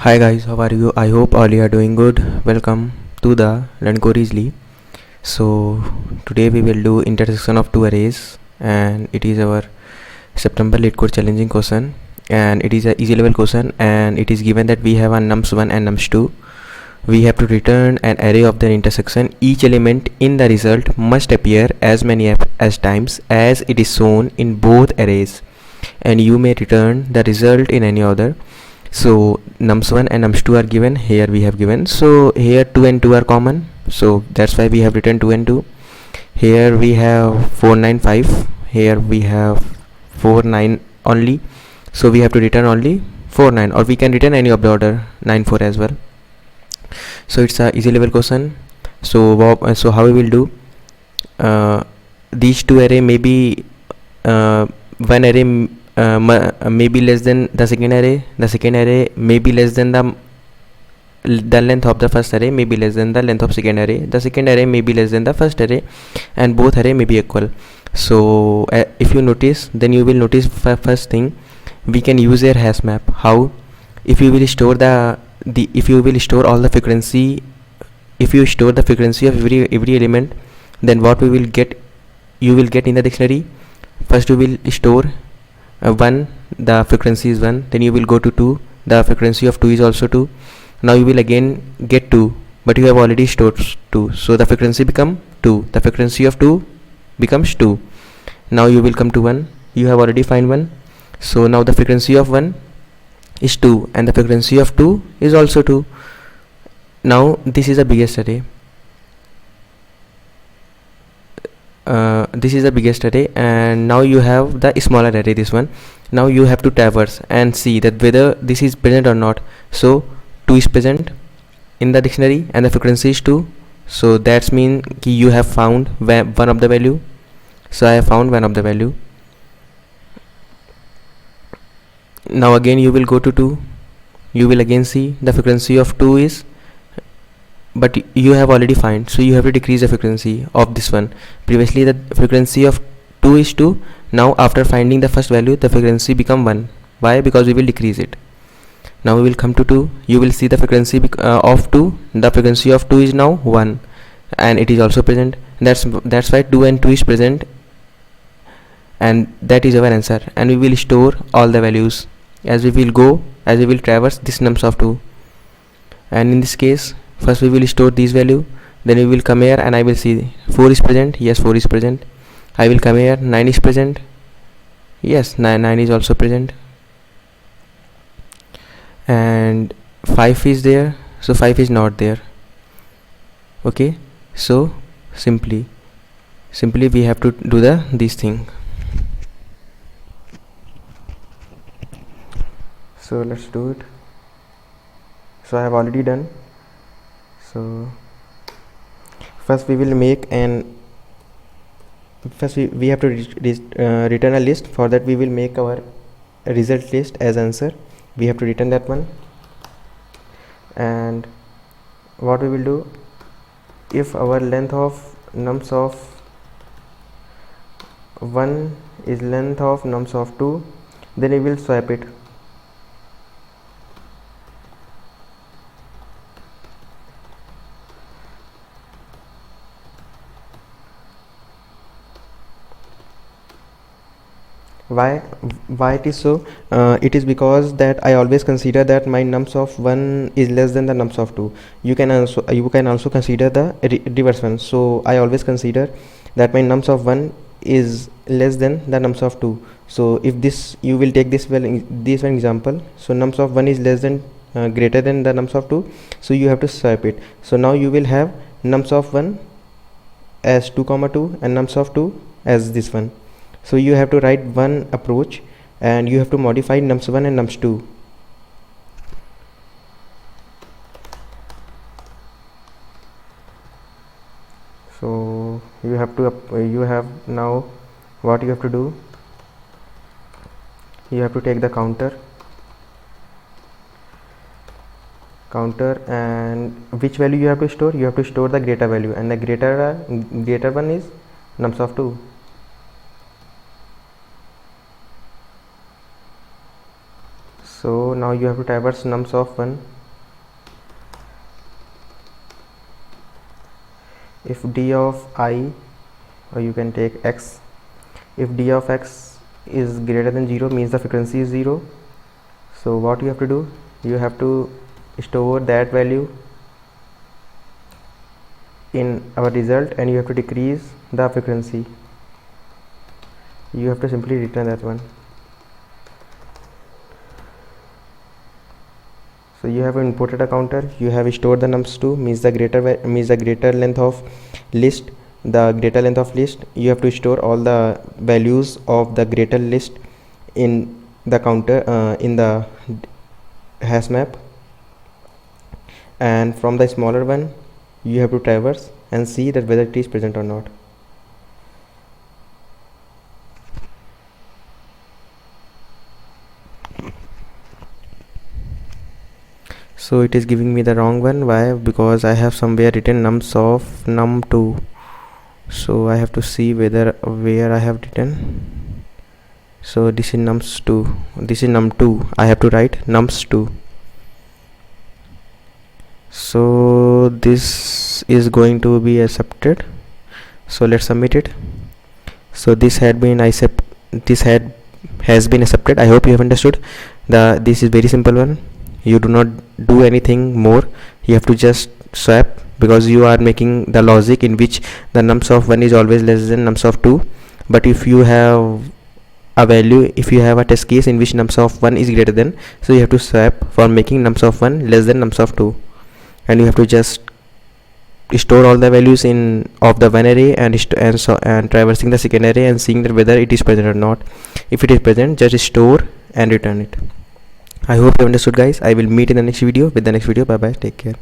Hi guys, how are you? I hope all you are doing good. Welcome to the Learn Core Easily. So today we will do intersection of two arrays, and it is our September LeetCode challenging question, and it is a easy level question, and it is given that we have a nums1 and nums2. We have to return an array of their intersection. Each element in the result must appear as many as times as it is shown in both arrays, and you may return the result in any order. So nums1 and nums2 are given. Here we have given, so here 2 and 2 are common, so that's why we have written 2 and 2. Here we have 4 9 5. Here we have 4 9 only, so we have to return only 4 9, or we can return any of the order 9 4 as well. So it's a easy level question. So how we will do, these two array may be, one array may be less than the second array may be less than the length of the first array may be less than the length of second array may be less than the first array, and both array may be equal. So if you notice, then you will notice first thing, we can use a hash map. How? If you will store if you will store all the frequency, if you store the frequency of every element, then what we will get, you will get in the dictionary. First you will store 1, the frequency is 1, then you will go to 2, the frequency of 2 is also 2. Now you will again get 2, but you have already stored 2, so the frequency become 2, the frequency of 2 becomes 2. Now you will come to 1, you have already find 1, so now the frequency of 1 is 2 and the frequency of 2 is also 2. Now this is the biggest array, this is the biggest array, and now you have the smaller array, this one. Now you have to traverse and see that whether this is present or not. So 2 is present in the dictionary and the frequency is 2, so that's mean you have found one of the value. So I have found one of the value. Now again you will go to 2, you will again see the frequency of 2 is, but you have already find, so you have to decrease the frequency of this one. Previously the frequency of 2 is 2, now after finding the first value the frequency become 1. Why? Because we will decrease it. Now we will come to 2, you will see the frequency of 2, the frequency of 2 is now 1, and it is also present. That's why 2 and 2 is present, and that is our answer. And we will store all the values as we will traverse this nums of 2. And in this case, first we will store these value, then we will come here and I will see 4 is present. Yes, 4 is present. I will come here, 9 is present. Yes, 9 is also present, and 5 is there, so 5 is not there. Okay, so simply we have to do this thing. So let's do it. So I have already done. So first we will make we have to return a list. For that we will make our result list as answer. We have to return that one. And what we will do, if our length of nums of 1 is length of nums of 2, then we will swap it. Why it is so? It is because that I always consider that my nums of 1 is less than the nums of 2. You can also consider the reverse one. So I always consider that my nums of 1 is less than the nums of 2. So if this, you will take this one example, so nums of 1 is less than greater than the nums of 2, so you have to swap it. So now you will have nums of 1 as 2 comma 2 and nums of 2 as this one. So you have to write one approach, and you have to modify nums1 and nums2. So you have now what you have to do, you have to take the counter, and which value you have to store? You have to store the greater value, and the greater one is nums of 2. So now you have to traverse nums of 1. If d of I, or you can take x, if d of x is greater than 0 means the frequency is 0. So what you have to do, you have to store that value in our result and you have to decrease the frequency. You have to simply return that one. So you have imported a counter, you have stored the nums2 means the greater length of list. The greater length of list, you have to store all the values of the greater list in the counter in the hash map, and from the smaller one you have to traverse and see that whether it is present or not. So it is giving me the wrong one. Why? Because I have somewhere written nums of num2. So I have to see where I have written. So this is nums2, this is num2. I have to write nums2. So this is going to be accepted. So let's submit it. So this has been accepted. I hope you have understood. This is very simple one. You do not do anything more. You have to just swap, because you are making the logic in which the nums of 1 is always less than nums of 2. But if you have a value, if you have a test case in which nums of 1 is greater than, so you have to swap for making nums of 1 less than nums of 2, and you have to just store all the values in of the one array and traversing the second array and seeing that whether it is present or not. If it is present, just store and return it. I hope you understood, guys. I will meet in the next video with the next video. Bye bye, take care.